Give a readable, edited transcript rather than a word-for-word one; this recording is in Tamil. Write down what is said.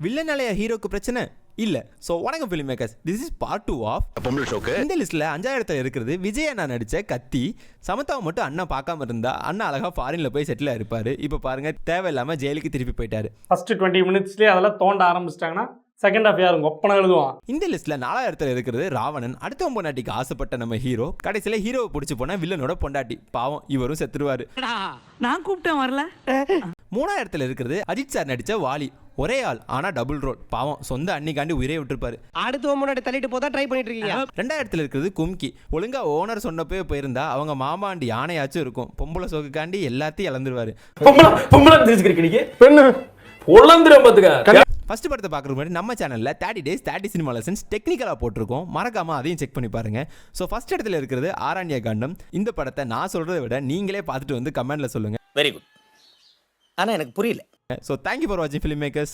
வில்லனாலயா ஹீரோக்கு பிரச்சனை இல்ல. சோ வணக்கம் film makers, this is part 2 of பொம்பளை ஷோக்கு. இந்த லிஸ்ட்ல 5ஆவது இருக்கிறது விஜய் அண்ணா நடிச்ச கத்தி. சமந்தாவை மட்டும் அண்ணா பார்க்காம இருந்தா அண்ணா அழகா ஃபாரின்ல போய் செட்டில் இருப்பாரு. இப்போ பாருங்க, தேவையில்லாம ஜெயிலுக்கு திருப்பி போயிட்டாரு. ஃபர்ஸ்ட் 20 மினிட்ஸ்லேயே அதெல்லாம் தோண்ட ஆரம்பிச்சிட்டாங்கன்னா செகண்ட் ஹாஃப் யாரும் ஒப்பனை எழுதுவான். இந்த லிஸ்ட்ல 4ஆவது இருக்கிறது ராவணன். அடுத்த பொண்டாட்டிக்கு ஆசைப்பட்ட நம்ம ஹீரோ கடைசியில ஹீரோவை பிடிச்சி போனா வில்லனோட பொண்டாட்டி. பாவம், இவரும் செத்துருவாரு. நான் கூப்பிட்டேன் வரல. 3ஆவது இருக்கிறது அஜித் சார் நடிச்ச வாலி. ஒரே ஆள் ஆனா டபுள் ரோல். பாவம், சொந்த அன்னிக்காண்டி உயிரே விட்டுருப்பாரு. அடுத்து முன்னாடி தள்ளிட்டு போதா ட்ரை பண்ணிட்டு இருக்கீங்க. 2ஆவது இருக்கிறது கும்கி. ஒழுங்கா ஓனர் சொன்னப்போ போயிருந்தா அவங்க மாமாண்டி யானையாச்சும் இருக்கும். பொம்பளை சோக்குக்காண்டி எல்லாத்தையும் இழந்துருவாரு. பொம்பளை தெரிஞ்சுக்கிறீங்க நீங்க பெண்ணு பொழந்துரும் பாத்துக்க. ஃபர்ஸ்ட் படத்தை பார்க்குறது முன்னாடி நம்ம சேனலில் 30 days 30 சினிமா லெசன்ஸ் டெக்னிக்கலாக போட்டிருக்கோம். மறக்காம அதையும் செக் பண்ணி பாருங்க. ஸோ ஃபர்ஸ்ட் இடத்துல இருக்கிறது ஆரண்ய காண்டம். இந்த படத்தை நான் சொல்றதை விட நீங்களே பார்த்துட்டு வந்து கமெண்ட்ல சொல்லுங்க. Very good. ஆனா எனக்கு புரியல. ஸோ தேங்க்யூ ஃபார் வாட்சிங் ஃபிலிம் மேக்கர்ஸ்.